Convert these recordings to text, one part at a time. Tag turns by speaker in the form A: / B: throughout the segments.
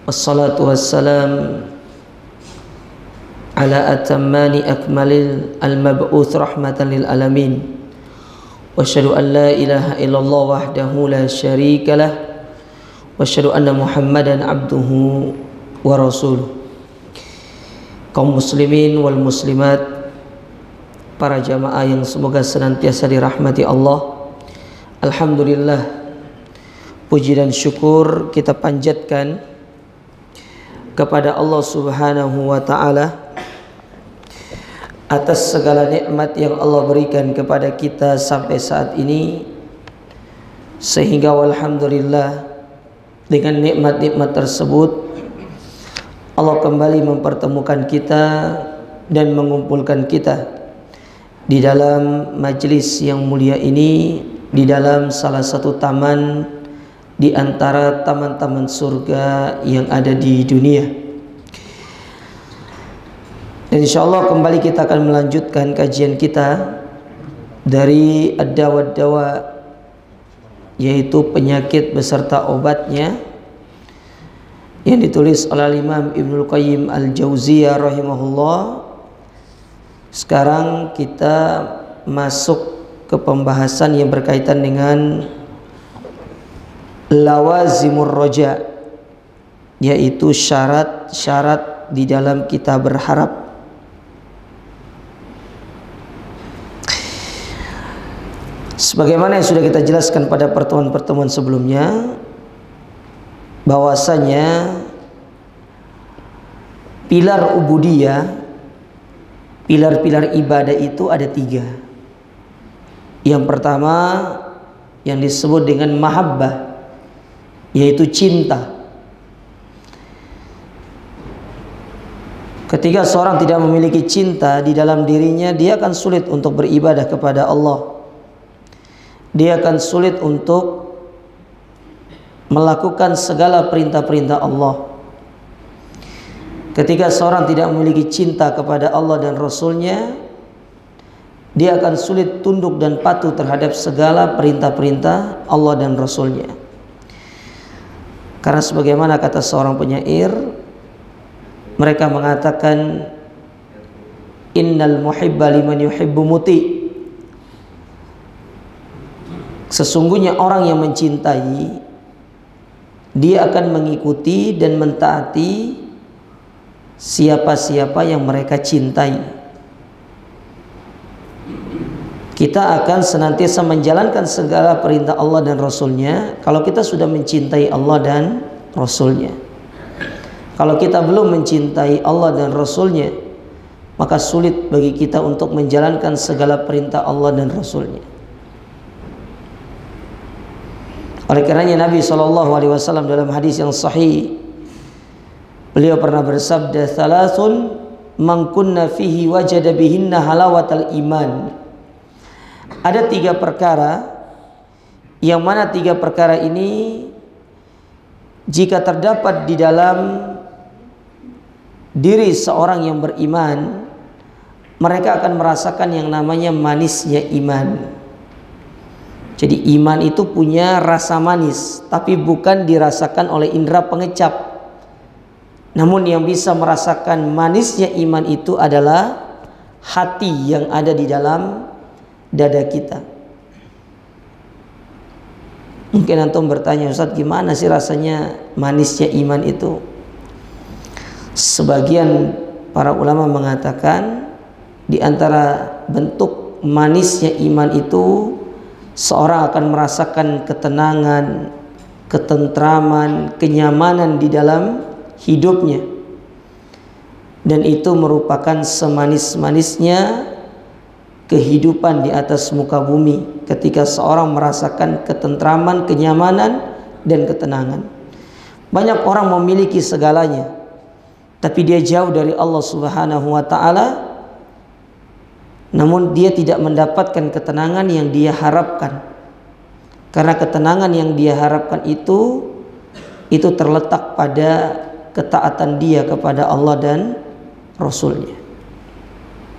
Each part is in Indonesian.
A: Wassalatu wassalam ala atammani akmalil al-mab'uth rahmatan lil alamin. Wa asyhadu an la ilaha illallah wahdahu la syarika lah. Wa asyhadu anna Muhammadan abduhu wa rasuluh. Kaum muslimin wal muslimat, para jamaah yang semoga senantiasa dirahmati Allah. Alhamdulillah, puji dan syukur kita panjatkan kepada Allah Subhanahu wa ta'ala atas segala nikmat yang Allah berikan kepada kita sampai saat ini, sehingga walhamdulillah dengan nikmat-nikmat tersebut Allah kembali mempertemukan kita dan mengumpulkan kita di dalam majlis yang mulia ini, di dalam salah satu taman di antara taman-taman surga yang ada di dunia. Dan insyaallah kembali kita akan melanjutkan kajian kita dari ad-dawa, yaitu penyakit beserta obatnya, yang ditulis oleh Imam Ibnul Qayyim Al-Jauziyah rahimahullah. Sekarang kita masuk ke pembahasan yang berkaitan dengan lawazimur roja, yaitu syarat-syarat di dalam kita berharap. Sebagaimana yang sudah kita jelaskan pada pertemuan-pertemuan sebelumnya, bahwasanya pilar ubudiyah, pilar-pilar ibadah itu ada 3. Yang pertama yang disebut dengan mahabbah, yaitu cinta. Ketika seorang tidak memiliki cinta di dalam dirinya, dia akan sulit untuk beribadah kepada Allah. Dia akan sulit untuk melakukan segala perintah-perintah Allah. Ketika seorang tidak memiliki cinta kepada Allah dan Rasulnya, dia akan sulit tunduk dan patuh terhadap segala perintah-perintah Allah dan Rasulnya. Karena sebagaimana kata seorang penyair, mereka mengatakan, innal muhibba liman yuhibbu muti. Sesungguhnya orang yang mencintai, dia akan mengikuti dan mentaati siapa-siapa yang mereka cintai. Kita akan senantiasa menjalankan segala perintah Allah dan Rasulnya kalau kita sudah mencintai Allah dan Rasulnya. Kalau kita belum mencintai Allah dan Rasulnya, maka sulit bagi kita untuk menjalankan segala perintah Allah dan Rasulnya. Oleh karenanya Nabi SAW dalam hadis yang sahih, beliau pernah bersabda, "Thalathun man kunna fihi wajada bihinna halawatal iman." Ada 3 perkara, yang mana 3 perkara ini jika terdapat di dalam diri seorang yang beriman, mereka akan merasakan yang namanya manisnya iman. Jadi iman itu punya rasa manis, tapi bukan dirasakan oleh indera pengecap. Namun yang bisa merasakan manisnya iman itu adalah hati yang ada di dalam dada kita. Mungkin antum bertanya, Ustaz, gimana sih rasanya manisnya iman itu? Sebagian para ulama mengatakan di antara bentuk manisnya iman itu, seorang akan merasakan ketenangan, ketentraman, kenyamanan di dalam hidupnya. Dan itu merupakan semanis-manisnya kehidupan di atas muka bumi, ketika seorang merasakan ketentraman, kenyamanan, dan ketenangan. Banyak orang memiliki segalanya, tapi dia jauh dari Allah Subhanahu wa ta'ala. Namun dia tidak mendapatkan ketenangan yang dia harapkan. Karena ketenangan yang dia harapkan itu terletak pada ketaatan dia kepada Allah dan Rasulnya.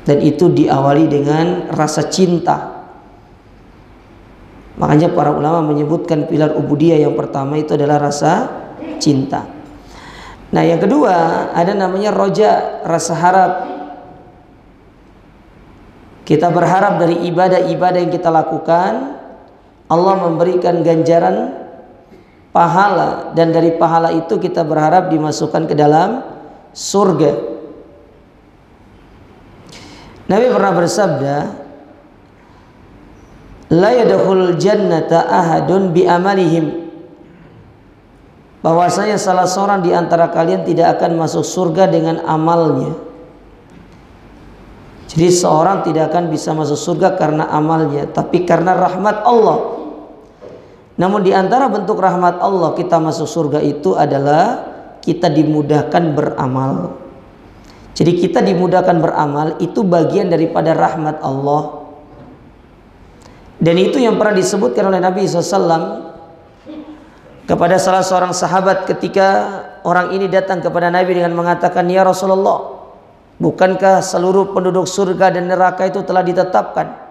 A: Dan itu diawali dengan rasa cinta. Makanya para ulama menyebutkan pilar ubudiyah yang pertama itu adalah rasa cinta. Nah, yang kedua ada namanya roja, rasa harap. Kita berharap dari ibadah-ibadah yang kita lakukan Allah memberikan ganjaran pahala, dan dari pahala itu kita berharap dimasukkan ke dalam surga. Nabi pernah bersabda, la yadkhulul jannata ahadun bi amalihim, bahwasanya salah seorang di antara kalian tidak akan masuk surga dengan amalnya. Jadi seorang tidak akan bisa masuk surga karena amalnya, tapi karena rahmat Allah. Namun di antara bentuk rahmat Allah kita masuk surga itu adalah kita dimudahkan beramal. Jadi kita dimudahkan beramal itu bagian daripada rahmat Allah. Dan itu yang pernah disebutkan oleh Nabi SAW kepada salah seorang sahabat ketika orang ini datang kepada Nabi dengan mengatakan, ya Rasulullah, bukankah seluruh penduduk surga dan neraka itu telah ditetapkan?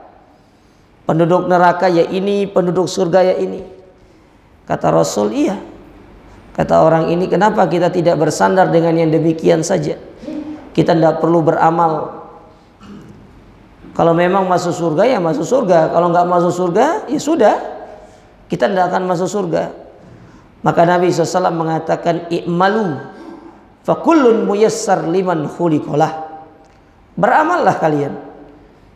A: Penduduk neraka ya ini, penduduk surga ya ini. Kata Rasul, iya. Kata orang ini, kenapa kita tidak bersandar dengan yang demikian saja? Kita tidak perlu beramal. Kalau memang masuk surga ya masuk surga. Kalau nggak masuk surga ya sudah, kita tidak akan masuk surga. Maka Nabi SAW mengatakan, i'malu fakullun muyassar liman khuliqalah. Beramallah kalian,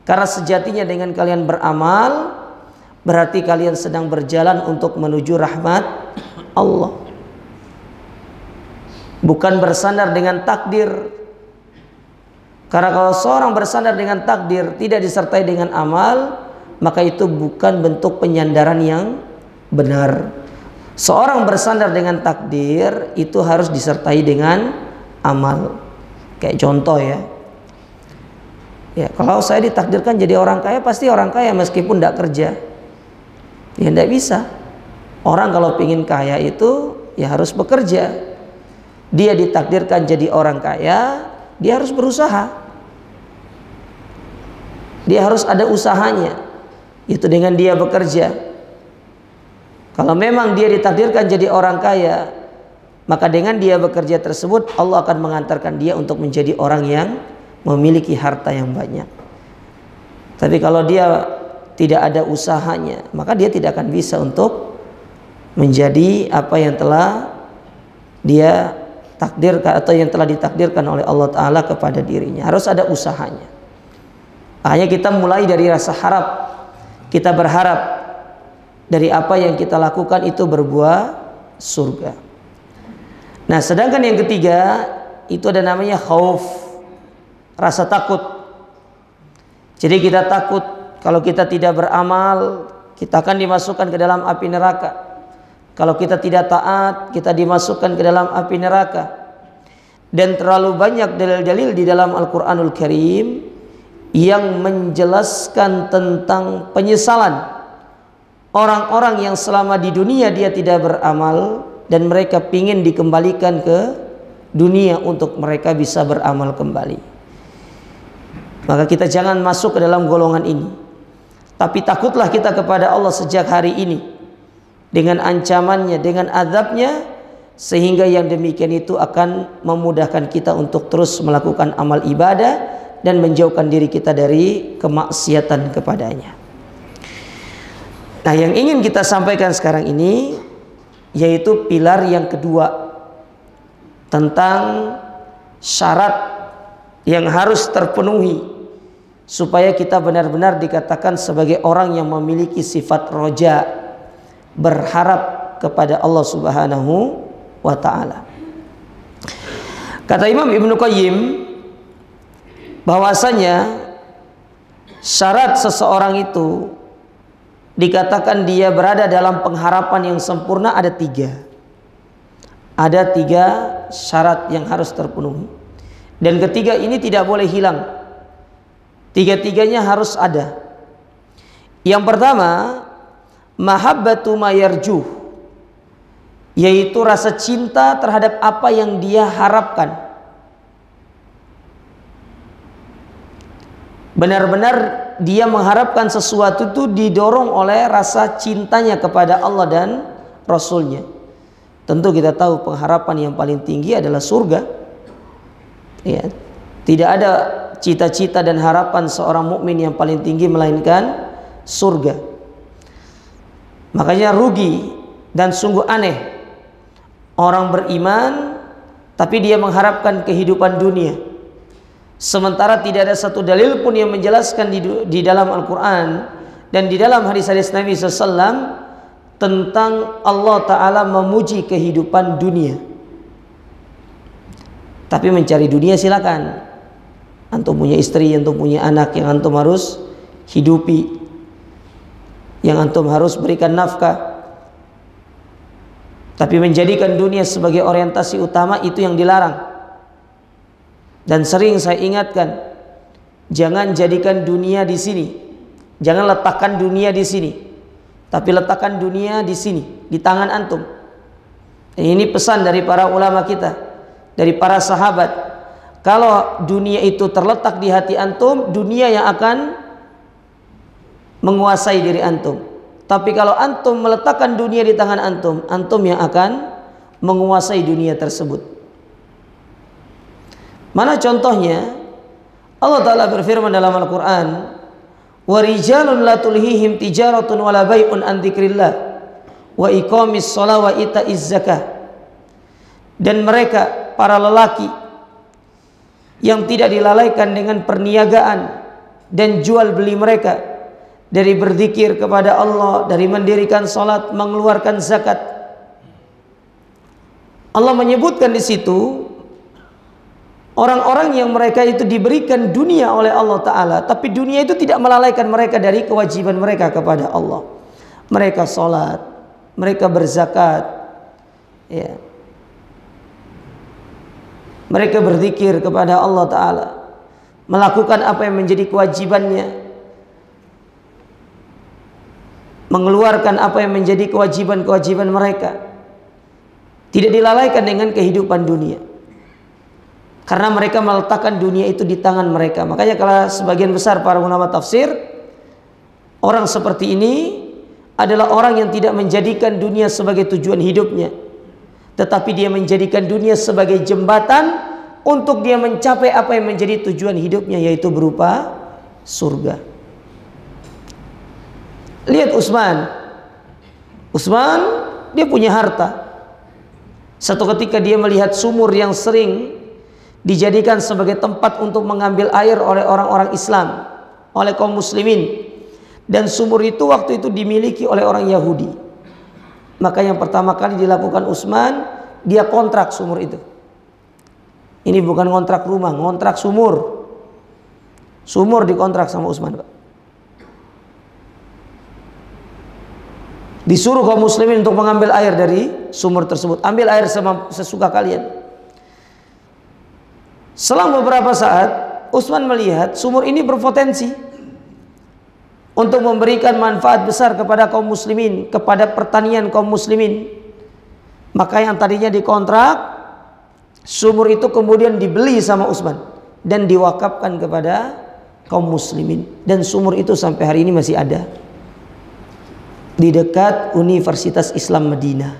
A: karena sejatinya dengan kalian beramal berarti kalian sedang berjalan untuk menuju rahmat Allah, bukan bersandar dengan takdir. Karena kalau seorang bersandar dengan takdir tidak disertai dengan amal, maka itu bukan bentuk penyandaran yang benar. Seorang bersandar dengan takdir itu harus disertai dengan amal. Kayak contoh ya, kalau saya ditakdirkan jadi orang kaya, pasti orang kaya meskipun tidak kerja. Ya tidak bisa. Orang kalau ingin kaya itu ya harus bekerja. Dia ditakdirkan jadi orang kaya, dia harus berusaha. Dia harus ada usahanya, itu dengan dia bekerja. Kalau memang dia ditakdirkan jadi orang kaya, maka dengan dia bekerja tersebut Allah akan mengantarkan dia untuk menjadi orang yang memiliki harta yang banyak. Tapi kalau dia tidak ada usahanya, maka dia tidak akan bisa untuk menjadi apa yang telah dia takdirkan atau yang telah ditakdirkan oleh Allah Ta'ala kepada dirinya. Harus ada usahanya. Hanya kita mulai dari rasa harap. Kita berharap dari apa yang kita lakukan itu berbuah surga. Nah, sedangkan yang ketiga itu ada namanya khauf, rasa takut. Jadi kita takut kalau kita tidak beramal, kita akan dimasukkan ke dalam api neraka. Kalau kita tidak taat, kita dimasukkan ke dalam api neraka. Dan terlalu banyak dalil-dalil di dalam Al-Quranul Karim yang menjelaskan tentang penyesalan orang-orang yang selama di dunia dia tidak beramal dan mereka ingin dikembalikan ke dunia untuk mereka bisa beramal kembali. Maka kita jangan masuk ke dalam golongan ini. Tapi takutlah kita kepada Allah sejak hari ini dengan ancamannya, dengan azabnya, sehingga yang demikian itu akan memudahkan kita untuk terus melakukan amal ibadah dan menjauhkan diri kita dari kemaksiatan kepadanya. Nah, yang ingin kita sampaikan sekarang ini yaitu pilar yang kedua tentang syarat yang harus terpenuhi supaya kita benar-benar dikatakan sebagai orang yang memiliki sifat roja, berharap kepada Allah Subhanahu wa ta'ala. Kata Imam Ibnu Qayyim bahwasanya syarat seseorang itu dikatakan dia berada dalam pengharapan yang sempurna ada tiga. Ada tiga syarat yang harus terpenuhi. Dan ketiga ini tidak boleh hilang. Tiga-tiganya harus ada. Yang pertama, mahabbatu ma yarjuh, yaitu rasa cinta terhadap apa yang dia harapkan. Benar-benar dia mengharapkan sesuatu itu didorong oleh rasa cintanya kepada Allah dan Rasulnya. tentu kita tahu pengharapan yang paling tinggi adalah surga. Ya, tidak ada cita-cita dan harapan seorang mukmin yang paling tinggi melainkan surga. Makanya rugi dan sungguh aneh orang beriman tapi dia mengharapkan kehidupan dunia, sementara tidak ada satu dalil pun yang menjelaskan di dalam Al-Quran dan di dalam hadis-hadis Nabi SAW tentang Allah Ta'ala memuji kehidupan dunia. Tapi mencari dunia silakan. Antum punya istri, antum punya anak yang antum harus hidupi, yang antum harus berikan nafkah. Tapi menjadikan dunia sebagai orientasi utama itu yang dilarang. Dan sering saya ingatkan, jangan jadikan dunia di sini. Jangan letakkan dunia di sini. Tapi letakkan dunia di sini, di tangan antum. Ini pesan dari para ulama kita, dari para sahabat. Kalau dunia itu terletak di hati antum, dunia yang akan menguasai diri antum. Tapi kalau antum meletakkan dunia di tangan antum, antum yang akan menguasai dunia tersebut. Mana contohnya? Allah Ta'ala berfirman dalam Al-Quran, wa rijalun la tulhihim tijaratun wala bai'un an dzikrillah wa iqamis shalah wa ita'iz zakah. Dan mereka para lelaki yang tidak dilalaikan dengan perniagaan dan jual beli mereka dari berzikir kepada Allah, dari mendirikan salat, mengeluarkan zakat. Allah menyebutkan di situ orang-orang yang mereka itu diberikan dunia oleh Allah Ta'ala, tapi dunia itu tidak melalaikan mereka dari kewajiban mereka kepada Allah. Mereka salat, mereka berzakat, ya. Mereka berzikir kepada Allah Ta'ala, melakukan apa yang menjadi kewajibannya, mengeluarkan apa yang menjadi kewajiban-kewajiban mereka, tidak dilalaikan dengan kehidupan dunia, karena mereka meletakkan dunia itu di tangan mereka. Makanya kalau sebagian besar para ulama tafsir, orang seperti ini adalah orang yang tidak menjadikan dunia sebagai tujuan hidupnya, tetapi dia menjadikan dunia sebagai jembatan untuk dia mencapai apa yang menjadi tujuan hidupnya, yaitu berupa surga. Lihat Utsman, dia punya harta. Satu ketika dia melihat sumur yang sering dijadikan sebagai tempat untuk mengambil air oleh orang-orang Islam, oleh kaum muslimin, dan sumur itu waktu itu dimiliki oleh orang Yahudi. Maka yang pertama kali dilakukan Utsman, dia kontrak sumur itu. Ini bukan kontrak rumah, kontrak sumur. Sumur dikontrak sama Utsman, Pak. Disuruh kaum muslimin untuk mengambil air dari sumur tersebut. Ambil air sesuka kalian. Selang beberapa saat, Utsman melihat sumur ini berpotensi untuk memberikan manfaat besar kepada kaum muslimin, kepada pertanian kaum muslimin. Maka yang tadinya dikontrak, sumur itu kemudian dibeli sama Utsman dan diwakafkan kepada kaum muslimin. Dan sumur itu sampai hari ini masih ada di dekat Universitas Islam Madinah,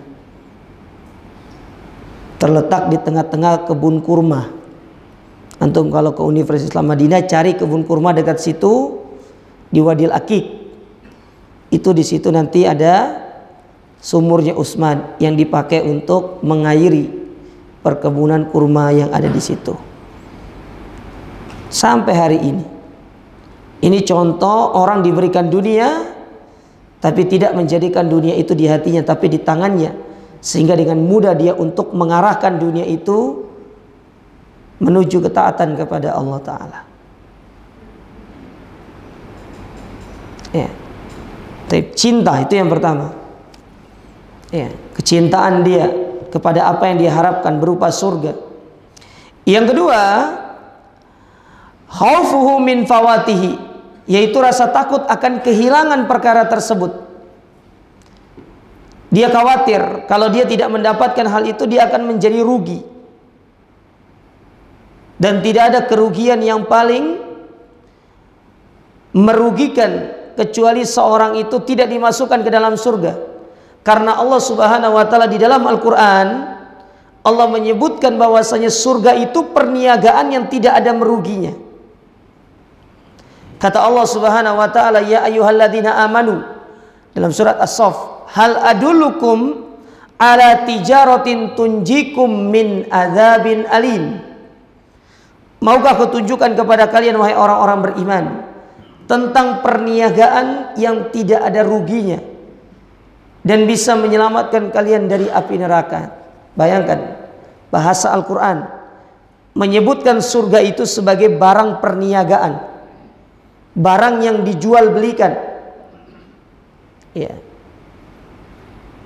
A: terletak di tengah-tengah kebun kurma. Antum kalau ke Universitas Islam Madinah, cari kebun kurma dekat situ di Wadil Akik. Itu di situ nanti ada sumurnya Utsman yang dipakai untuk mengairi perkebunan kurma yang ada di situ. Sampai hari ini. Ini contoh orang diberikan dunia tapi tidak menjadikan dunia itu di hatinya, tapi di tangannya, sehingga dengan mudah dia untuk mengarahkan dunia itu menuju ketaatan kepada Allah Ta'ala. Ya. Cinta itu yang pertama. Ya, kecintaan dia kepada apa yang dia harapkan berupa surga. Yang kedua, khaufuhu min fawatihi, yaitu rasa takut akan kehilangan perkara tersebut. Dia khawatir kalau dia tidak mendapatkan hal itu, dia akan menjadi rugi. Dan tidak ada kerugian yang paling merugikan kecuali seorang itu tidak dimasukkan ke dalam surga. Karena Allah Subhanahu wa taala di dalam Al-Qur'an Allah menyebutkan bahwasanya surga itu perniagaan yang tidak ada meruginya. Kata Allah Subhanahu wa taala, ya ayyuhalladzina amanu, dalam surat As-Saff, hal adullukum ala tijaratin tunjikum min adzabin alim. Maukah aku tunjukkan kepada kalian wahai orang-orang beriman tentang perniagaan yang tidak ada ruginya dan bisa menyelamatkan kalian dari api neraka. Bayangkan, bahasa Al-Quran menyebutkan surga itu sebagai barang perniagaan, barang yang dijual belikan. Ya.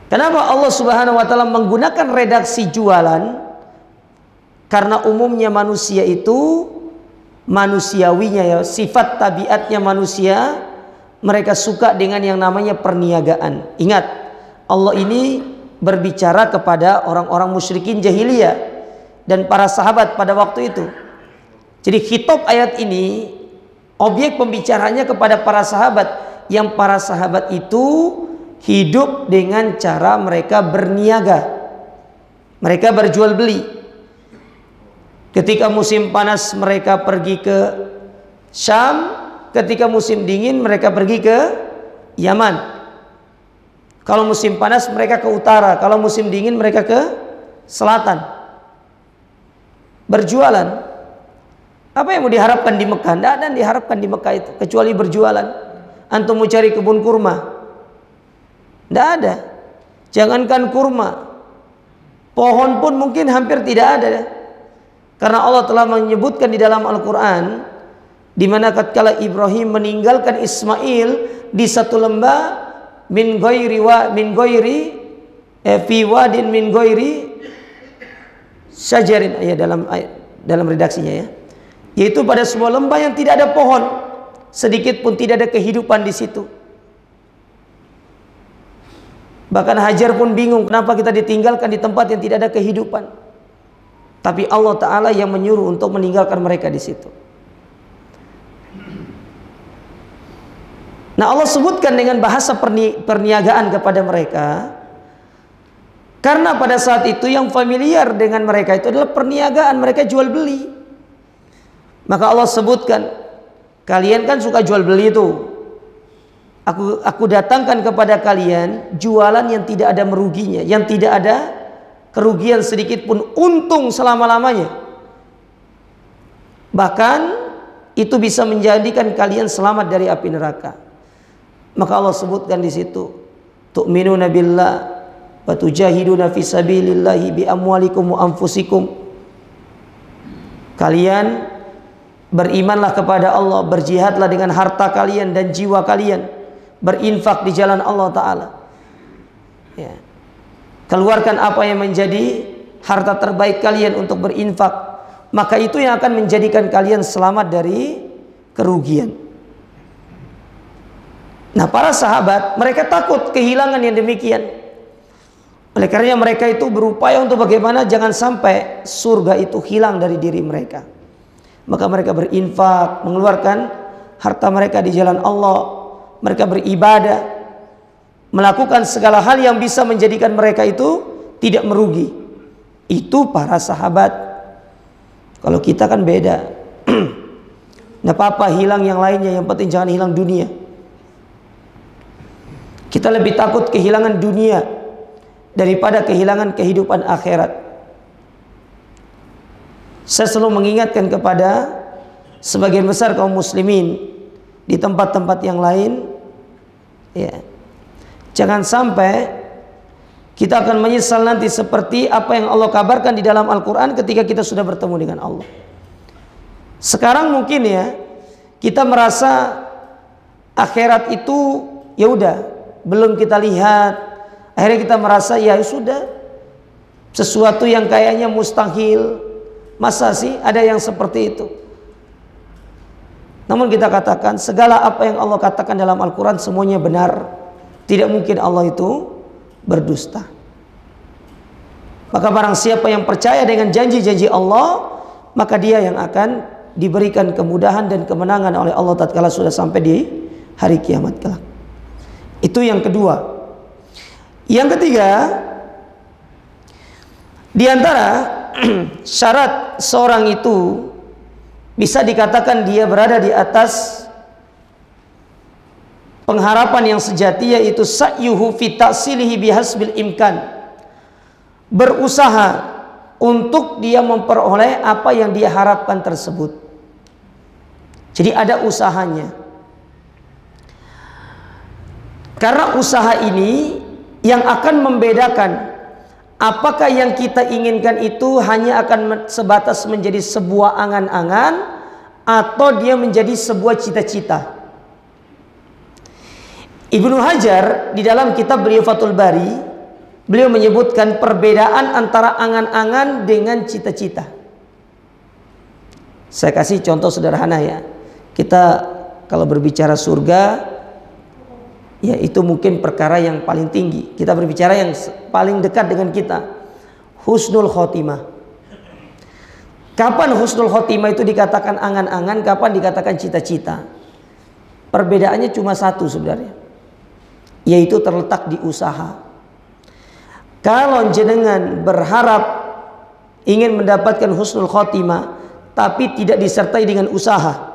A: Kenapa Allah Subhanahu wa taala menggunakan redaksi jualan? Karena umumnya manusia itu manusiawinya, ya, sifat tabiatnya manusia, mereka suka dengan yang namanya perniagaan. Ingat, Allah ini berbicara kepada orang-orang musyrikin jahiliyah dan para sahabat pada waktu itu. Jadi khitab ayat ini objek pembicaranya kepada para sahabat, yang para sahabat itu hidup dengan cara mereka berniaga, mereka berjual beli. Ketika musim panas mereka pergi ke Syam, ketika musim dingin mereka pergi ke Yaman. Kalau musim panas mereka ke utara, kalau musim dingin mereka ke selatan. Berjualan. Apa yang mau diharapkan di Mekah? Tidak ada yang diharapkan di Mekah itu kecuali berjualan. Antum mau cari kebun kurma? Tidak ada. Jangankan kurma, pohon pun mungkin hampir tidak ada. Karena Allah telah menyebutkan di dalam Al-Quran, di mana tatkala Ibrahim meninggalkan Ismail di satu lembah, min ghairi fi wadin min ghairi syajarin, ya, dalam redaksinya, ya, yaitu pada sebuah lembah yang tidak ada pohon, sedikit pun tidak ada kehidupan di situ. Bahkan Hajar pun bingung kenapa kita ditinggalkan di tempat yang tidak ada kehidupan. Tapi Allah Ta'ala yang menyuruh untuk meninggalkan mereka di situ. Nah, Allah sebutkan dengan bahasa perniagaan kepada mereka, karena pada saat itu yang familiar dengan mereka itu adalah perniagaan, mereka jual beli. Maka Allah sebutkan, kalian kan suka jual beli itu. Aku datangkan kepada kalian jualan yang tidak ada meruginya, yang tidak ada kerugian sedikit pun, untung selama-lamanya. Bahkan itu bisa menjadikan kalian selamat dari api neraka. Maka Allah sebutkan di situ, tu'minuna billah wa tujahiduna fi sabilillahi bi amwalikum wa anfusikum. Kalian berimanlah kepada Allah, berjihadlah dengan harta kalian dan jiwa kalian, berinfak di jalan Allah Ta'ala, ya. Keluarkan apa yang menjadi harta terbaik kalian untuk berinfak, maka itu yang akan menjadikan kalian selamat dari kerugian. Nah, para sahabat mereka takut kehilangan yang demikian. Oleh karenanya mereka itu berupaya untuk bagaimana jangan sampai surga itu hilang dari diri mereka. Maka mereka berinfak, mengeluarkan harta mereka di jalan Allah. Mereka beribadah, melakukan segala hal yang bisa menjadikan mereka itu tidak merugi. Itu para sahabat. Kalau kita kan beda. Nggak apa-apa hilang yang lainnya, yang penting jangan hilang dunia. Kita lebih takut kehilangan dunia daripada kehilangan kehidupan akhirat. Saya selalu mengingatkan kepada sebagian besar kaum muslimin di tempat-tempat yang lain, ya, jangan sampai kita akan menyesal nanti seperti apa yang Allah kabarkan di dalam Al-Quran ketika kita sudah bertemu dengan Allah. Sekarang mungkin ya kita merasa akhirat itu ya udah belum kita lihat, akhirnya kita merasa ya sudah sesuatu yang kayaknya mustahil. Masa sih ada yang seperti itu? Namun kita katakan segala apa yang Allah katakan dalam Al-Quran semuanya benar. Tidak mungkin Allah itu berdusta. Maka barang siapa yang percaya dengan janji-janji Allah, maka dia yang akan diberikan kemudahan dan kemenangan oleh Allah tatkala sudah sampai di hari kiamat kelak. Itu yang kedua. Yang ketiga, di antara syarat seorang itu bisa dikatakan dia berada di atas pengharapan yang sejati, yaitu sa'yuhu fi ta'silihi bihasbil imkan, berusaha untuk dia memperoleh apa yang dia harapkan tersebut. Jadi ada usahanya. Karena usaha ini yang akan membedakan apakah yang kita inginkan itu hanya akan sebatas menjadi sebuah angan-angan atau dia menjadi sebuah cita-cita. Ibnu Hajar di dalam kitab beliau Fathul Bari, beliau menyebutkan perbedaan antara angan-angan dengan cita-cita. Saya kasih contoh sederhana ya. Kita kalau berbicara surga, ya itu mungkin perkara yang paling tinggi. Kita berbicara yang paling dekat dengan kita, husnul khotimah. Kapan husnul khotimah itu dikatakan angan-angan, kapan dikatakan cita-cita? Perbedaannya cuma satu sebenarnya, yaitu terletak di usaha. Kalau jenengan berharap ingin mendapatkan husnul khotimah tapi tidak disertai dengan usaha,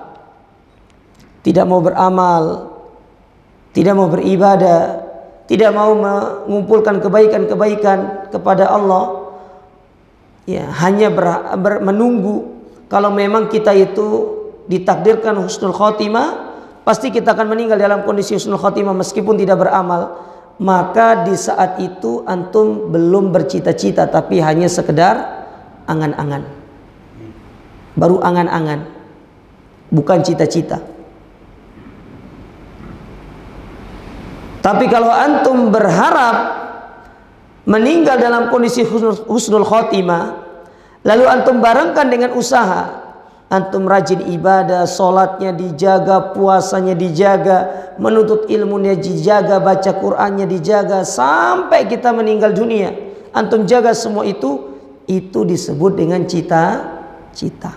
A: tidak mau beramal, tidak mau beribadah, tidak mau mengumpulkan kebaikan-kebaikan kepada Allah, ya hanya menunggu kalau memang kita itu ditakdirkan husnul khotimah, pasti kita akan meninggal dalam kondisi husnul khotimah meskipun tidak beramal. Maka di saat itu antum belum bercita-cita, tapi hanya sekedar angan-angan. Baru angan-angan, bukan cita-cita. Tapi kalau antum berharap meninggal dalam kondisi husnul khotimah, lalu antum barengkan dengan usaha, antum rajin ibadah, sholatnya dijaga, puasanya dijaga, menuntut ilmunya dijaga, baca Qur'annya dijaga, sampai kita meninggal dunia antum jaga semua itu disebut dengan cita-cita.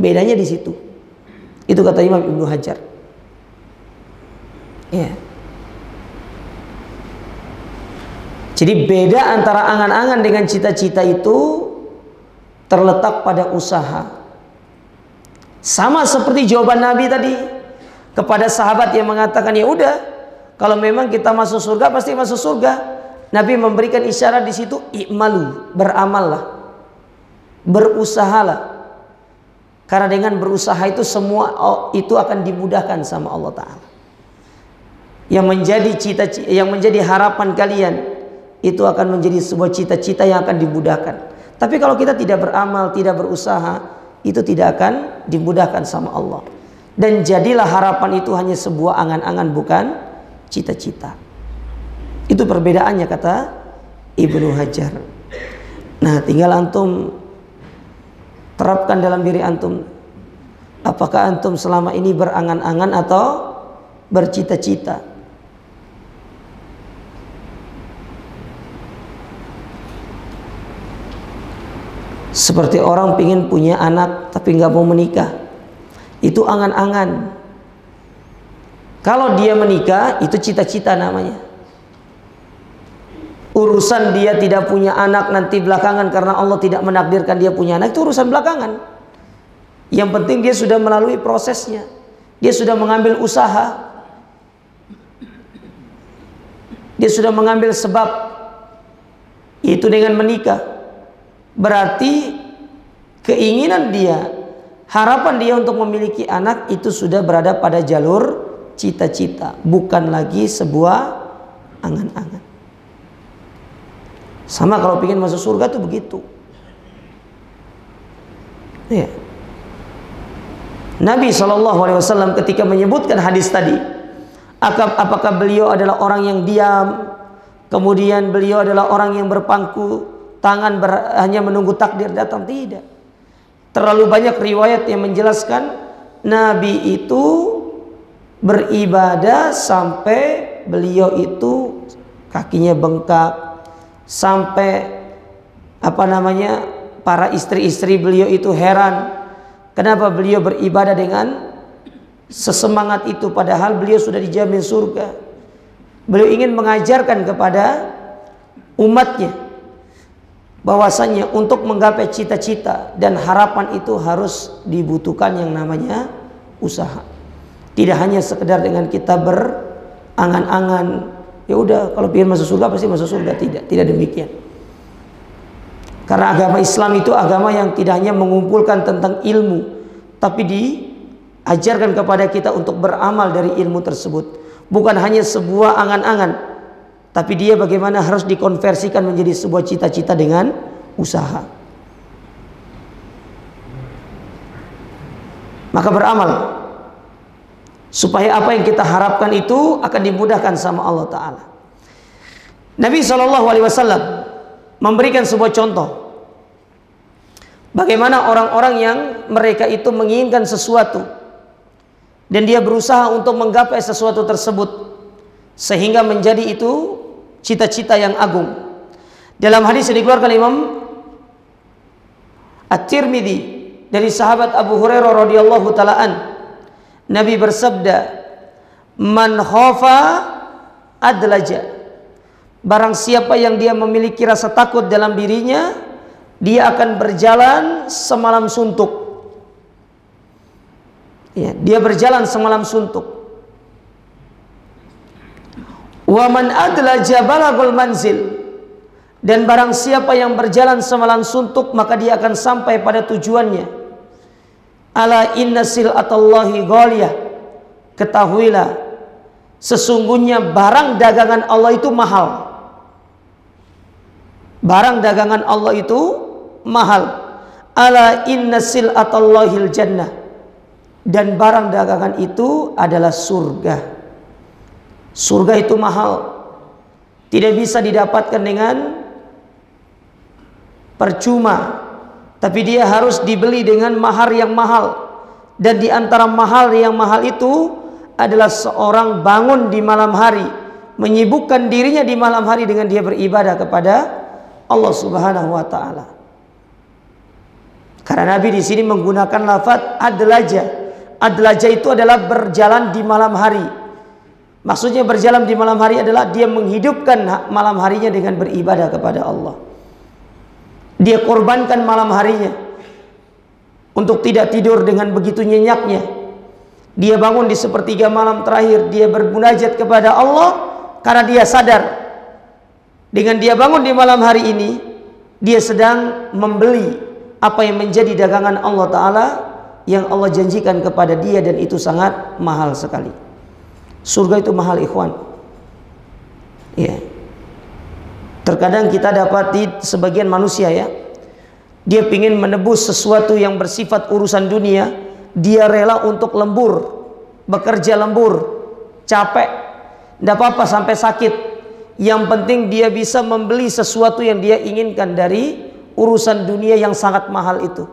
A: Bedanya di situ. Itu kata Imam Ibnu Hajar. Ya. Jadi beda antara angan-angan dengan cita-cita itu terletak pada usaha. Sama seperti jawaban Nabi tadi kepada sahabat yang mengatakan, ya udah, kalau memang kita masuk surga pasti masuk surga. Nabi memberikan isyarat di situ, i'malu, beramallah, berusahalah. Karena dengan berusaha itu semua itu akan dimudahkan sama Allah Ta'ala. Yang menjadi cita-cita, yang menjadi harapan kalian itu akan menjadi sebuah cita-cita yang akan dimudahkan. Tapi kalau kita tidak beramal, tidak berusaha, itu tidak akan dimudahkan sama Allah. Dan jadilah harapan itu hanya sebuah angan-angan, bukan cita-cita. Itu perbedaannya kata Ibnu Hajar. Nah, tinggal antum terapkan dalam diri antum. Apakah antum selama ini berangan-angan atau bercita-cita? Seperti orang ingin punya anak tapi nggak mau menikah, itu angan-angan. Kalau dia menikah, itu cita-cita namanya. Urusan dia tidak punya anak nanti belakangan karena Allah tidak menakdirkan dia punya anak, itu urusan belakangan. Yang penting dia sudah melalui prosesnya, dia sudah mengambil usaha, dia sudah mengambil sebab, yaitu dengan menikah. Berarti keinginan dia, harapan dia untuk memiliki anak itu sudah berada pada jalur cita-cita, bukan lagi sebuah angan-angan. Sama kalau ingin masuk surga tuh begitu. Ya. Nabi SAW ketika menyebutkan hadis tadi, apakah beliau adalah orang yang diam, kemudian beliau adalah orang yang berpangku tangan hanya menunggu takdir datang? Tidak. Terlalu banyak riwayat yang menjelaskan Nabi itu beribadah sampai beliau itu kakinya bengkak, sampai para istri-istri beliau itu heran kenapa beliau beribadah dengan sesemangat itu padahal beliau sudah dijamin surga. Beliau ingin mengajarkan kepada umatnya bahwasanya untuk menggapai cita-cita dan harapan itu harus dibutuhkan yang namanya usaha. Tidak hanya sekedar dengan kita berangan-angan, ya udah kalau pengen masuk surga pasti masuk surga. Tidak demikian. Karena agama Islam itu agama yang tidak hanya mengumpulkan tentang ilmu, tapi diajarkan kepada kita untuk beramal dari ilmu tersebut. Bukan hanya sebuah angan-angan, tapi dia bagaimana harus dikonversikan menjadi sebuah cita-cita dengan usaha. Maka beramal supaya apa yang kita harapkan itu akan dimudahkan sama Allah Ta'ala. Nabi SAW memberikan sebuah contoh bagaimana orang-orang yang mereka itu menginginkan sesuatu dan dia berusaha untuk menggapai sesuatu tersebut sehingga menjadi itu cita-cita yang agung. Dalam hadis yang dikeluarkan Imam At-Tirmidzi dari sahabat Abu Hurairah radhiyallahu taala an, Nabi bersabda, "Man khafa adlaja." Barang siapa yang dia memiliki rasa takut dalam dirinya, dia akan berjalan semalam suntuk. Ya, dia berjalan semalam suntuk. Wa man adlaja balagul manzil. Dan barang siapa yang berjalan semalam suntuk, maka dia akan sampai pada tujuannya. Ala inna sil'atallahi ghaliyah. Ketahuilah, sesungguhnya barang dagangan Allah itu mahal. Barang dagangan Allah itu mahal. Ala inna sil'atallahil jannah. Dan barang dagangan itu adalah surga. Surga itu mahal, tidak bisa didapatkan dengan percuma, tapi dia harus dibeli dengan mahar yang mahal. Dan di antara mahal yang mahal itu adalah seorang bangun di malam hari, menyibukkan dirinya di malam hari dengan dia beribadah kepada Allah Subhanahu wa taala. Karena Nabi di sini menggunakan lafaz adlaja. Adlaja itu adalah berjalan di malam hari. Maksudnya berjalan di malam hari adalah dia menghidupkan malam harinya dengan beribadah kepada Allah. Dia korbankan malam harinya untuk tidak tidur dengan begitu nyenyaknya. Dia bangun di sepertiga malam terakhir, dia bermunajat kepada Allah karena dia sadar dengan dia bangun di malam hari ini, dia sedang membeli apa yang menjadi dagangan Allah Ta'ala yang Allah janjikan kepada dia, dan itu sangat mahal sekali. Surga itu mahal, ikhwan. Ya. Terkadang kita dapati sebagian manusia, ya, dia ingin menebus sesuatu yang bersifat urusan dunia, dia rela untuk lembur, bekerja lembur, capek, tidak apa-apa sampai sakit. Yang penting dia bisa membeli sesuatu yang dia inginkan dari urusan dunia yang sangat mahal itu.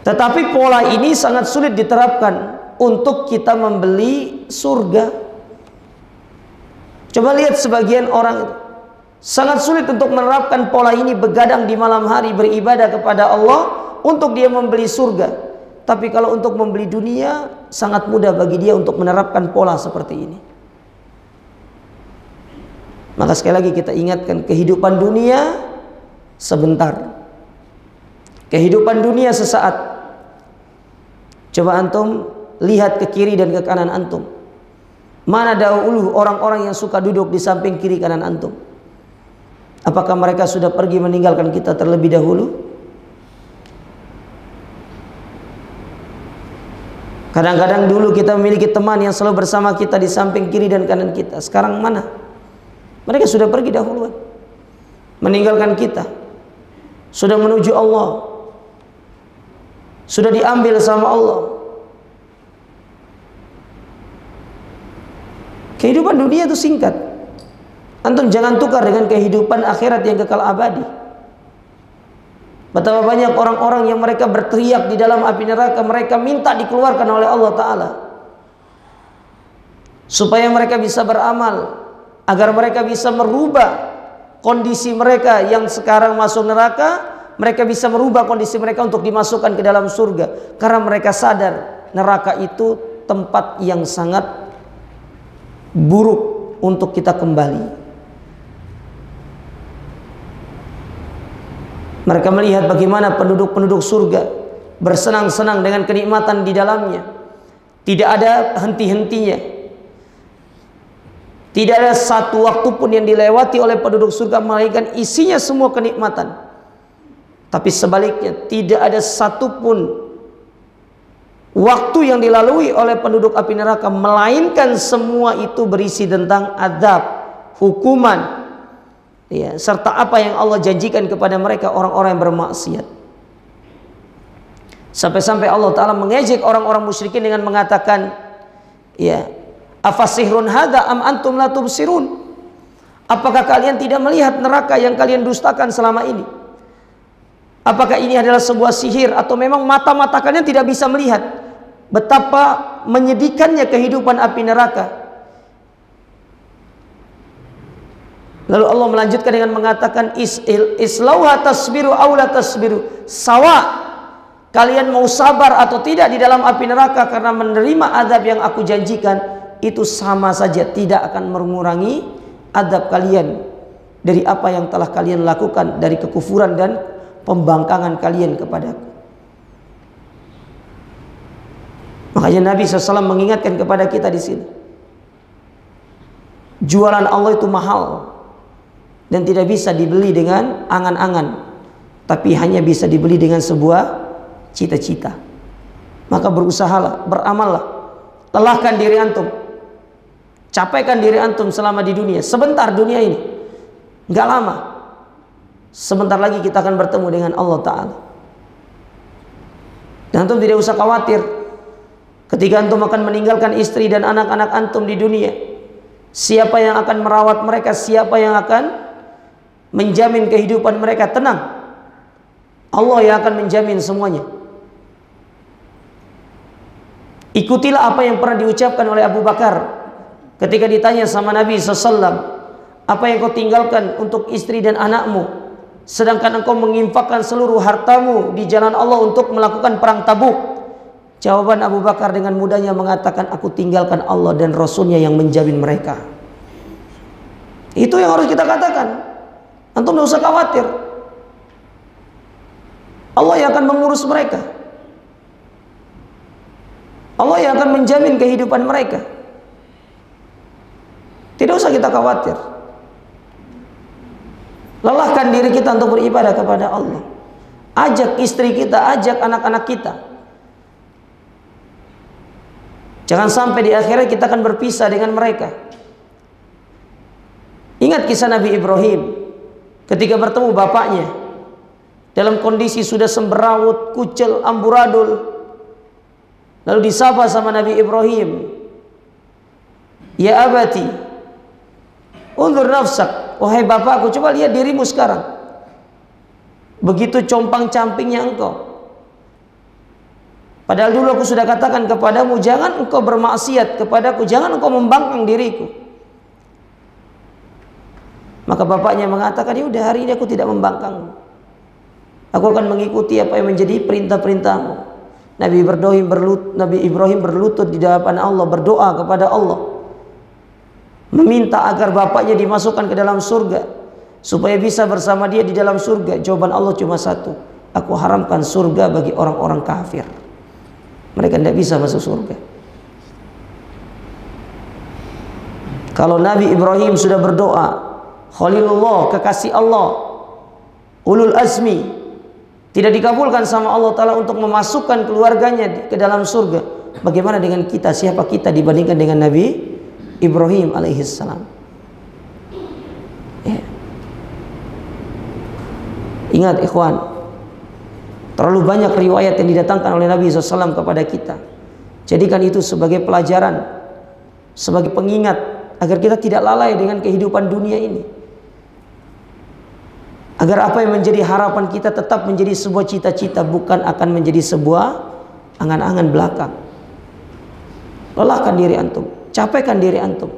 A: Tetapi pola ini sangat sulit diterapkan untuk kita membeli surga. Coba lihat sebagian orang, sangat sulit untuk menerapkan pola ini, begadang di malam hari beribadah kepada Allah untuk dia membeli surga. Tapi kalau untuk membeli dunia, sangat mudah bagi dia untuk menerapkan pola seperti ini. Maka sekali lagi kita ingatkan, kehidupan dunia sebentar, kehidupan dunia sesaat. Coba antum lihat ke kiri dan ke kanan antum. Mana dahulu orang-orang yang suka duduk di samping kiri kanan antum? Apakah mereka sudah pergi meninggalkan kita terlebih dahulu? Kadang-kadang dulu kita memiliki teman yang selalu bersama kita di samping kiri dan kanan kita. Sekarang mana? Mereka sudah pergi dahuluan, meninggalkan kita, sudah menuju Allah, sudah diambil sama Allah. Kehidupan dunia itu singkat. Antum jangan tukar dengan kehidupan akhirat yang kekal abadi. Betapa banyak orang-orang yang mereka berteriak di dalam api neraka, mereka minta dikeluarkan oleh Allah Ta'ala supaya mereka bisa beramal, agar mereka bisa merubah kondisi mereka yang sekarang masuk neraka. Mereka bisa merubah kondisi mereka untuk dimasukkan ke dalam surga, karena mereka sadar neraka itu tempat yang sangat buruk untuk kita kembali. Mereka melihat bagaimana penduduk-penduduk surga bersenang-senang dengan kenikmatan di dalamnya. Tidak ada henti-hentinya. Tidak ada satu waktu pun yang dilewati oleh penduduk surga melainkan isinya semua kenikmatan. Tapi sebaliknya, tidak ada satu pun waktu yang dilalui oleh penduduk api neraka melainkan semua itu berisi tentang azab, hukuman, ya, serta apa yang Allah janjikan kepada mereka orang-orang yang bermaksiat. Sampai-sampai Allah Ta'ala mengejek orang-orang musyrikin dengan mengatakan, ya, afasihrun hadza am antum la tubsirun? Apakah kalian tidak melihat neraka yang kalian dustakan selama ini? Apakah ini adalah sebuah sihir atau memang mata-mata kalian tidak bisa melihat betapa menyedihkannya kehidupan api neraka? Lalu Allah melanjutkan dengan mengatakan, islauha tasbiru aw la tasbiru sawa. Kalian mau sabar atau tidak di dalam api neraka karena menerima azab yang aku janjikan, itu sama saja, tidak akan mengurangi azab kalian dari apa yang telah kalian lakukan dari kekufuran dan pembangkangan kalian kepadaku. Makanya Nabi SAW mengingatkan kepada kita di sini, jualan Allah itu mahal dan tidak bisa dibeli dengan angan-angan, tapi hanya bisa dibeli dengan sebuah cita-cita. Maka berusahalah, beramallah, lelahkan diri antum, capaikan diri antum selama di dunia. Sebentar dunia ini, nggak lama. Sebentar lagi kita akan bertemu dengan Allah Ta'ala. Dan antum tidak usah khawatir ketika antum akan meninggalkan istri dan anak-anak antum di dunia. Siapa yang akan merawat mereka? Siapa yang akan menjamin kehidupan mereka? Tenang, Allah yang akan menjamin semuanya. Ikutilah apa yang pernah diucapkan oleh Abu Bakar ketika ditanya sama Nabi SAW, apa yang kau tinggalkan untuk istri dan anakmu sedangkan engkau menginfakkan seluruh hartamu di jalan Allah untuk melakukan perang Tabuk? Jawaban Abu Bakar dengan mudahnya mengatakan, aku tinggalkan Allah dan Rasulnya yang menjamin mereka. Itu yang harus kita katakan. Antum tidak usah khawatir, Allah yang akan mengurus mereka, Allah yang akan menjamin kehidupan mereka. Tidak usah kita khawatir. Lelahkan diri kita untuk beribadah kepada Allah. Ajak istri kita, ajak anak-anak kita. Jangan sampai di akhirat kita akan berpisah dengan mereka. Ingat kisah Nabi Ibrahim ketika bertemu bapaknya dalam kondisi sudah semberawut, kucel, amburadul. Lalu disapa sama Nabi Ibrahim, ya abati, unzur nafsak. Wahai bapakku, coba lihat dirimu sekarang. Begitu compang-campingnya engkau. Padahal dulu aku sudah katakan kepadamu, jangan engkau bermaksiat kepadaku, jangan engkau membangkang diriku. Maka bapaknya mengatakan, ya udah, hari ini aku tidak membangkang. Aku akan mengikuti apa yang menjadi perintah-perintahmu. Nabi Ibrahim berlutut di hadapan Allah, berdoa kepada Allah, meminta agar bapaknya dimasukkan ke dalam surga supaya bisa bersama dia di dalam surga. Jawaban Allah cuma satu, aku haramkan surga bagi orang-orang kafir. Mereka tidak bisa masuk surga. Kalau Nabi Ibrahim sudah berdoa, Khalilullah, kekasih Allah, ulul azmi, tidak dikabulkan sama Allah Ta'ala untuk memasukkan keluarganya ke dalam surga, bagaimana dengan kita? Siapa kita dibandingkan dengan Nabi Ibrahim alaihissalam? Ya. Ingat ikhwan, terlalu banyak riwayat yang didatangkan oleh Nabi SAW kepada kita. Jadikan itu sebagai pelajaran, sebagai pengingat agar kita tidak lalai dengan kehidupan dunia ini, agar apa yang menjadi harapan kita tetap menjadi sebuah cita-cita, bukan akan menjadi sebuah angan-angan belaka. Lelahkan diri antum, capaikan diri antum,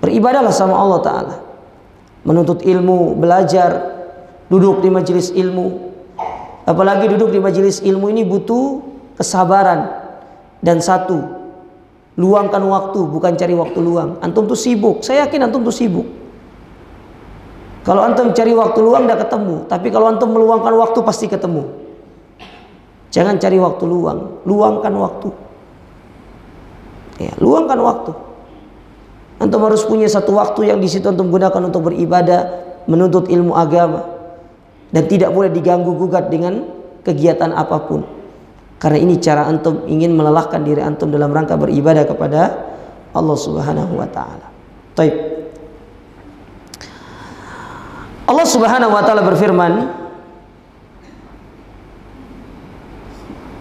A: beribadahlah sama Allah Ta'ala, menuntut ilmu, belajar, duduk di majelis ilmu. Apalagi duduk di majelis ilmu ini butuh kesabaran. Dan satu, Luangkan waktu, bukan cari waktu luang. Antum tuh sibuk, saya yakin antum tuh sibuk. Kalau antum cari waktu luang tidak ketemu, tapi kalau antum meluangkan waktu pasti ketemu. Jangan cari waktu luang, luangkan waktu. Ya, luangkan waktu. Antum harus punya satu waktu yang di situ antum gunakan untuk beribadah, menuntut ilmu agama, dan tidak boleh diganggu gugat dengan kegiatan apapun. Karena ini cara antum ingin melelahkan diri antum dalam rangka beribadah kepada Allah Subhanahu wa taala. Baik. Allah Subhanahu wa taala berfirman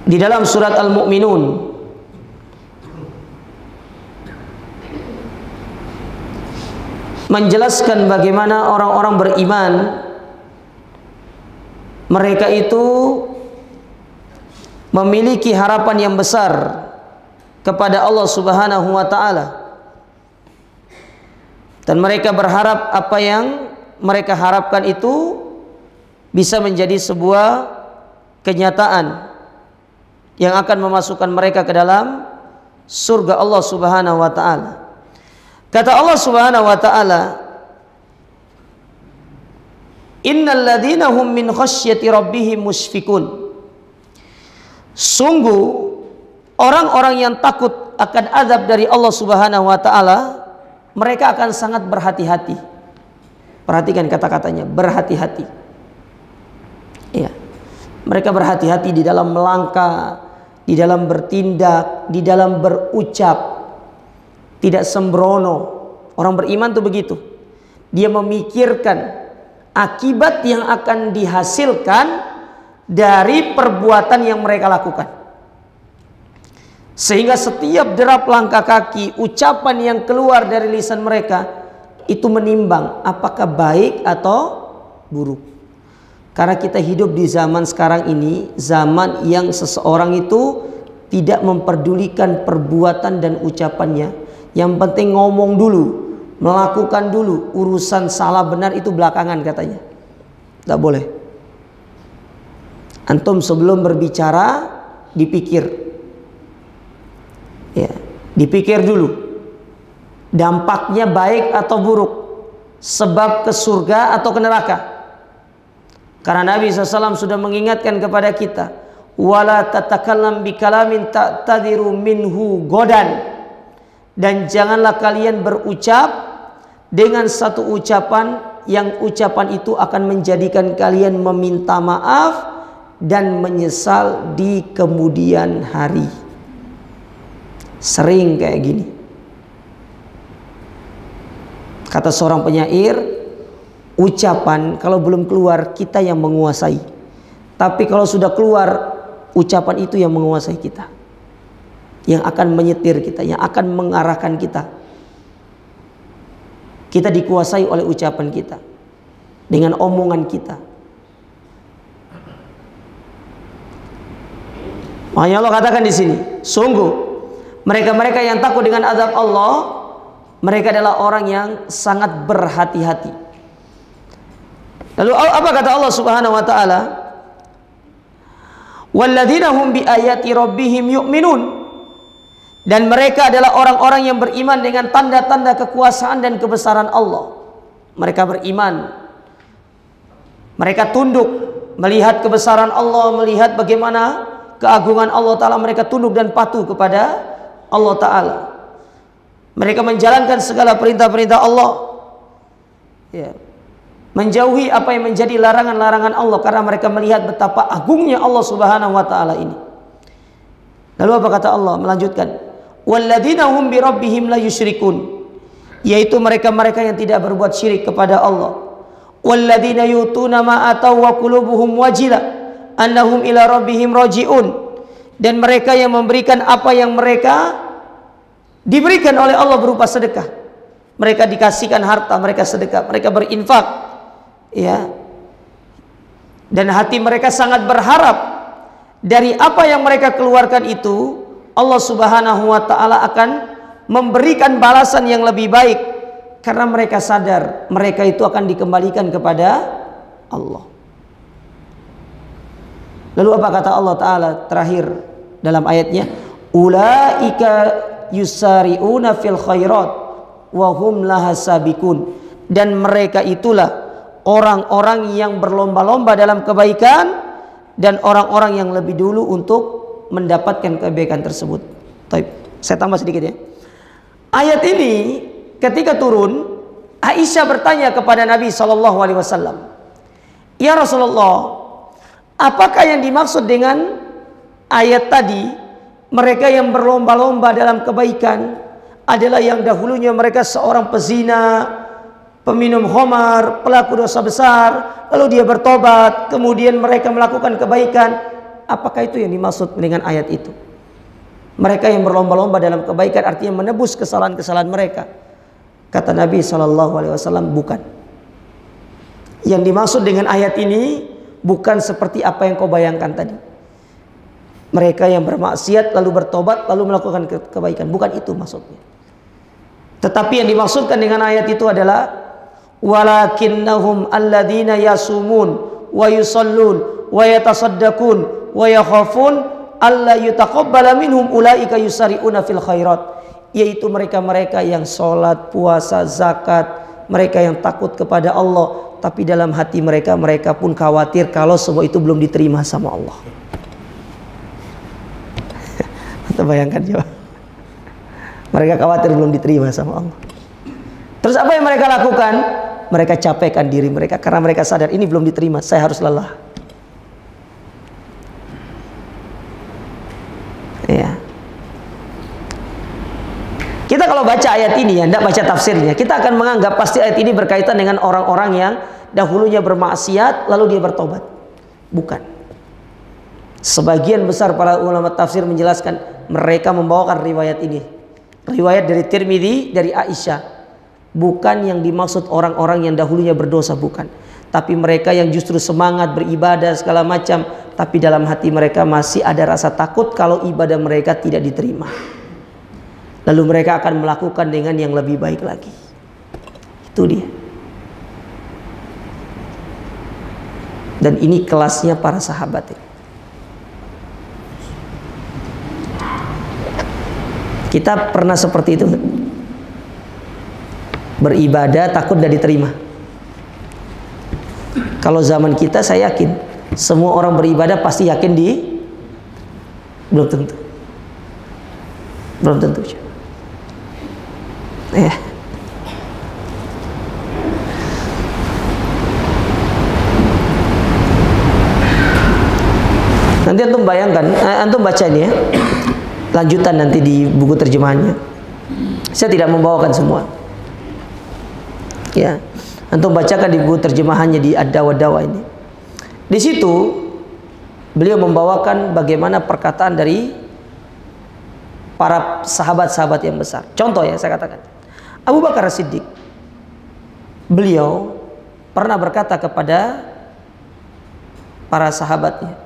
A: di dalam surat Al-Mu'minun menjelaskan bagaimana orang-orang beriman mereka itu memiliki harapan yang besar kepada Allah Subhanahu wa taala, dan mereka berharap apa yang mereka harapkan itu bisa menjadi sebuah kenyataan yang akan memasukkan mereka ke dalam surga Allah Subhanahu wa taala. Kata Allah Subhanahu wa taala, innal ladzina hum min khasyati rabbihim musyfikun. Sungguh orang-orang yang takut akan azab dari Allah Subhanahu wa taala, mereka akan sangat berhati-hati. Perhatikan kata-katanya, berhati-hati. Ya. Mereka berhati-hati di dalam melangkah, di dalam bertindak, di dalam berucap, tidak sembrono. Orang beriman tuh begitu. Dia memikirkan akibat yang akan dihasilkan dari perbuatan yang mereka lakukan, sehingga setiap derap langkah kaki, ucapan yang keluar dari lisan mereka itu menimbang apakah baik atau buruk. Karena kita hidup di zaman sekarang ini, zaman yang seseorang itu tidak memperdulikan perbuatan dan ucapannya. Yang penting ngomong dulu, melakukan dulu, urusan salah benar itu belakangan katanya. Tidak boleh. Antum sebelum berbicara dipikir, ya, dipikir dulu dampaknya baik atau buruk, sebab ke surga atau ke neraka. Karena Nabi SAW sudah mengingatkan kepada kita, wala tatakallam bikalamin ta'tadiru minhu godan, dan janganlah kalian berucap dengan satu ucapan yang ucapan itu akan menjadikan kalian meminta maaf dan menyesal di kemudian hari. Sering kayak gini. Kata seorang penyair, ucapan kalau belum keluar kita yang menguasai, tapi kalau sudah keluar ucapan itu yang menguasai kita, yang akan menyetir kita, yang akan mengarahkan kita. Kita dikuasai oleh ucapan kita, dengan omongan kita. Makanya Allah katakan di sini, sungguh mereka-mereka yang takut dengan azab Allah, mereka adalah orang yang sangat berhati-hati. Lalu apa kata Allah Subhanahu wa taala? Walladzina hum biayati rabbihim yu'minun. Dan mereka adalah orang-orang yang beriman dengan tanda-tanda kekuasaan dan kebesaran Allah. Mereka beriman, mereka tunduk melihat kebesaran Allah, melihat bagaimana keagungan Allah Ta'ala, mereka tunduk dan patuh kepada Allah Ta'ala. Mereka menjalankan segala perintah-perintah Allah, ya, menjauhi apa yang menjadi larangan-larangan Allah, karena mereka melihat betapa agungnya Allah Subhanahu wa Ta'ala ini. Lalu apa kata Allah? Melanjutkan, walladzina hum bi rabbihim la yusyrikun, yaitu mereka-mereka yang tidak berbuat syirik kepada Allah. Walladzina yutuna ma ataw wa qulubuhum wajilah annahum ila rabbihim rajiun, dan mereka yang memberikan apa yang mereka diberikan oleh Allah berupa sedekah. Mereka dikasihkan harta, mereka sedekah, mereka berinfak, ya. Dan hati mereka sangat berharap dari apa yang mereka keluarkan itu Allah Subhanahu wa taala akan memberikan balasan yang lebih baik, karena mereka sadar mereka itu akan dikembalikan kepada Allah. Lalu apa kata Allah Ta'ala terakhir dalam ayatnya? Ulaika yusari'una fil khairat wa hum laha sabiqun. Dan mereka itulah orang-orang yang berlomba-lomba dalam kebaikan dan orang-orang yang lebih dulu untuk mendapatkan kebaikan tersebut. Baik, saya tambah sedikit ya. Ayat ini ketika turun, Aisyah bertanya kepada Nabi SAW, "Ya Rasulullah, apakah yang dimaksud dengan ayat tadi, mereka yang berlomba-lomba dalam kebaikan adalah yang dahulunya mereka seorang pezina, peminum khamar, pelaku dosa besar, lalu dia bertobat, kemudian mereka melakukan kebaikan." Apakah itu yang dimaksud dengan ayat itu? Mereka yang berlomba-lomba dalam kebaikan artinya menebus kesalahan-kesalahan mereka. Kata Nabi SAW, bukan. Yang dimaksud dengan ayat ini bukan seperti apa yang kau bayangkan tadi. Mereka yang bermaksiat lalu bertobat lalu melakukan kebaikan. Bukan itu maksudnya. Tetapi yang dimaksudkan dengan ayat itu adalah walakinnahum alladzina yasumun wa yusallun wa yatasaddaqun wa yakhafun alla yutaqabbala minhum ulaika yusari'una fil khairat. Yaitu mereka-mereka yang sholat, puasa, zakat, mereka yang takut kepada Allah, tapi dalam hati mereka pun khawatir kalau semua itu belum diterima sama Allah. Kita bayangkan coba, mereka khawatir belum diterima sama Allah. Terus apa yang mereka lakukan? Mereka capekkan diri mereka karena mereka sadar ini belum diterima, saya harus lelah. Ya. Kita kalau baca ayat ini ya, tidak baca tafsirnya, kita akan menganggap pasti ayat ini berkaitan dengan orang-orang yang dahulunya bermaksiat lalu dia bertobat. Bukan. Sebagian besar para ulama tafsir menjelaskan mereka membawakan riwayat ini. Riwayat dari Tirmidzi dari Aisyah. Bukan yang dimaksud orang-orang yang dahulunya berdosa, bukan. Tapi mereka yang justru semangat beribadah segala macam, tapi dalam hati mereka masih ada rasa takut kalau ibadah mereka tidak diterima. Lalu mereka akan melakukan dengan yang lebih baik lagi. Itu dia. Dan ini kelasnya para sahabat ini. Kita pernah seperti itu, beribadah takut tidak diterima. Kalau zaman kita saya yakin semua orang beribadah pasti yakin belum tentu. Belum tentu. Ya. Nanti antum bayangkan, antum baca ini ya. Lanjutan nanti di buku terjemahannya. Saya tidak membawakan semua. Ya. Antum bacakan di buku terjemahannya di Ad-Dawa ini. Di situ beliau membawakan bagaimana perkataan dari para sahabat-sahabat yang besar. Contoh ya saya katakan. Abu Bakar As-Siddiq, beliau pernah berkata kepada para sahabatnya,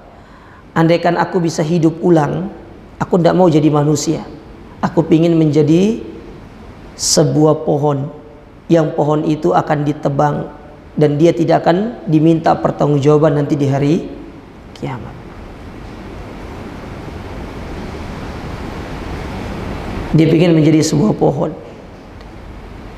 A: andaikan aku bisa hidup ulang, aku tidak mau jadi manusia. Aku ingin menjadi sebuah pohon, yang pohon itu akan ditebang dan dia tidak akan diminta pertanggungjawaban nanti di hari kiamat. Dia ingin menjadi sebuah pohon.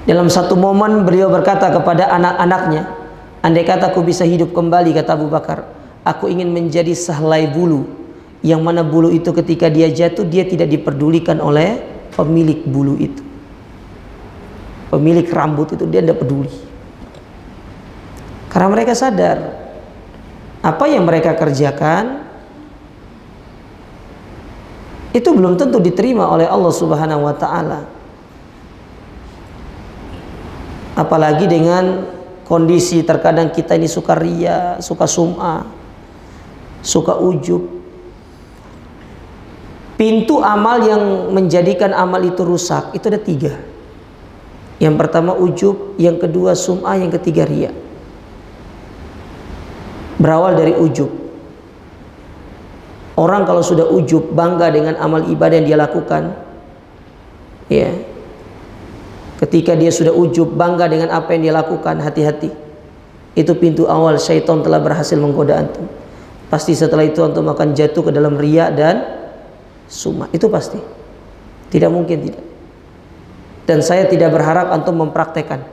A: Dalam satu momen beliau berkata kepada anak-anaknya, andai kata aku bisa hidup kembali, kata Abu Bakar, aku ingin menjadi sehelai bulu, yang mana bulu itu ketika dia jatuh dia tidak diperdulikan oleh pemilik bulu itu, pemilik rambut itu, dia tidak peduli. Karena mereka sadar apa yang mereka kerjakan itu belum tentu diterima oleh Allah Subhanahu wa Ta'ala. Apalagi dengan kondisi terkadang kita ini suka riya, suka sum'ah, suka ujub. Pintu amal yang menjadikan amal itu rusak itu ada 3. Yang pertama ujub, yang kedua sum'ah, yang ketiga riya. Berawal dari ujub. Orang kalau sudah ujub, bangga dengan amal ibadah yang dia lakukan, ya, ketika dia sudah ujub, bangga dengan apa yang dia lakukan, hati-hati. Itu pintu awal syaitan telah berhasil menggoda antum. Pasti setelah itu antum akan jatuh ke dalam riya dan sum'ah. Itu pasti. Tidak mungkin, tidak. Dan saya tidak berharap antum mempraktekkan.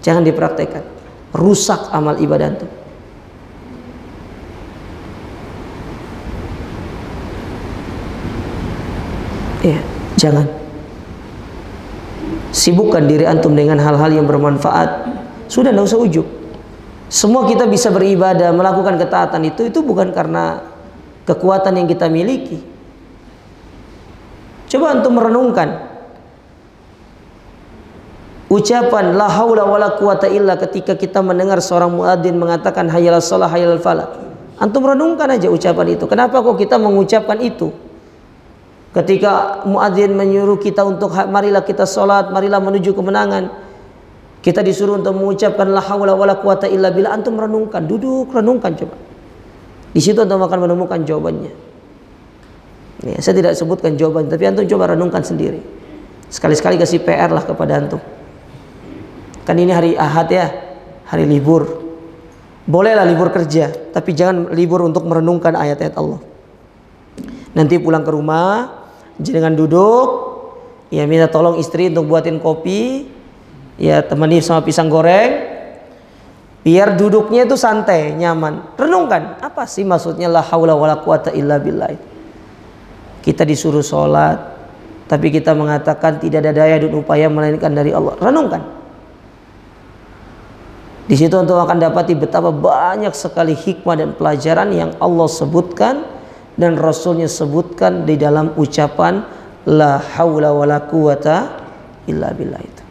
A: Jangan dipraktekkan. Rusak amal ibadah antum. Ya, jangan. Sibukkan diri antum dengan hal-hal yang bermanfaat. Sudah, tidak usah ujub. Semua kita bisa beribadah, melakukan ketaatan itu bukan karena kekuatan yang kita miliki. Coba antum merenungkan ucapan la haula wala quwata illa ketika kita mendengar seorang muadzin mengatakan hayyalas shalah hayyal falah. Antum renungkan aja ucapan itu. Kenapa kok kita mengucapkan itu? Ketika muadzin menyuruh kita untuk marilah kita sholat, marilah menuju kemenangan, kita disuruh untuk mengucapkan la haula wala quwata illa billah. Antum renungkan, duduk renungkan coba. Di situ antum akan menemukan jawabannya. Ya, saya tidak sebutkan jawaban, tapi antum coba renungkan sendiri. Sekali-sekali kasih PR lah kepada antum. Kan ini hari Ahad ya, hari libur. Bolehlah libur kerja, tapi jangan libur untuk merenungkan ayat-ayat Allah. Nanti pulang ke rumah, jangan duduk, ya minta tolong istri untuk buatin kopi, ya temani sama pisang goreng, biar duduknya itu santai, nyaman. Renungkan, apa sih maksudnya la haula wala quwata illa billah. Kita disuruh sholat, tapi kita mengatakan tidak ada daya dan upaya melainkan dari Allah. Renungkan. Di situ antum akan dapati betapa banyak sekali hikmah dan pelajaran yang Allah sebutkan dan Rasulnya sebutkan di dalam ucapan la haula wala quwata illa billah itu.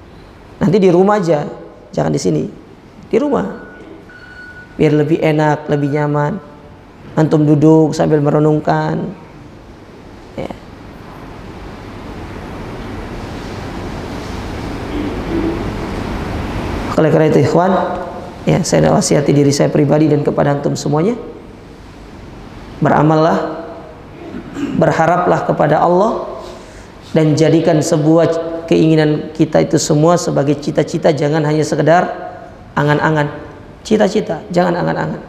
A: Nanti di rumah aja, jangan di sini. Di rumah. Biar lebih enak, lebih nyaman. Antum duduk sambil merenungkan. Ya. Oleh karena itu ikhwan, ya saya wasiyati diri saya pribadi dan kepada antum semuanya, beramallah, berharaplah kepada Allah, dan jadikan sebuah keinginan kita itu semua sebagai cita-cita, jangan hanya sekedar angan-angan. Cita-cita, jangan angan-angan.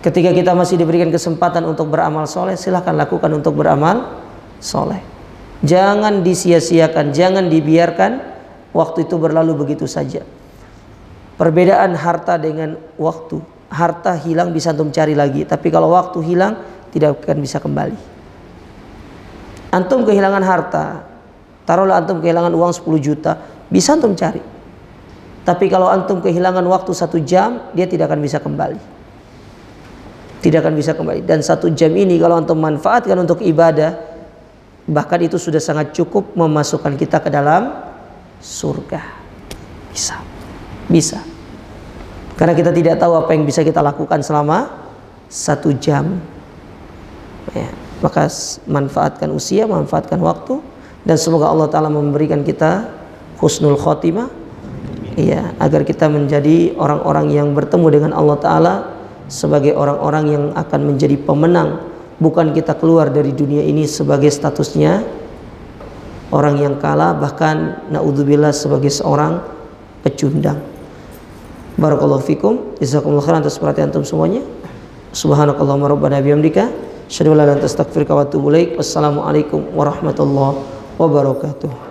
A: Ketika kita masih diberikan kesempatan untuk beramal soleh, silahkan lakukan untuk beramal soleh. Jangan disia-siakan, jangan dibiarkan waktu itu berlalu begitu saja. Perbedaan harta dengan waktu. Harta hilang bisa antum cari lagi, tapi kalau waktu hilang tidak akan bisa kembali. Antum kehilangan harta, taruhlah antum kehilangan uang 10 juta, bisa antum cari. Tapi kalau antum kehilangan waktu 1 jam, dia tidak akan bisa kembali. Tidak akan bisa kembali. Dan 1 jam ini kalau antum manfaatkan untuk ibadah, bahkan itu sudah sangat cukup memasukkan kita ke dalam surga. Bisa. Karena kita tidak tahu apa yang bisa kita lakukan selama 1 jam. Ya, maka manfaatkan usia, manfaatkan waktu, dan semoga Allah Ta'ala memberikan kita husnul khotimah, ya, agar kita menjadi orang-orang yang bertemu dengan Allah Ta'ala sebagai orang-orang yang akan menjadi pemenang. Bukan kita keluar dari dunia ini sebagai statusnya orang yang kalah, bahkan naudzubillah sebagai seorang pecundang. Barakallahu fikum, jazakumullah khairan atas perhatian antum semuanya. Subhanakallahumma rabbana bihamdika, asyhadu an la ilaha illa anta astaghfiruka wa atubu ilaik. Wassalamualaikum warahmatullahi wabarakatuh.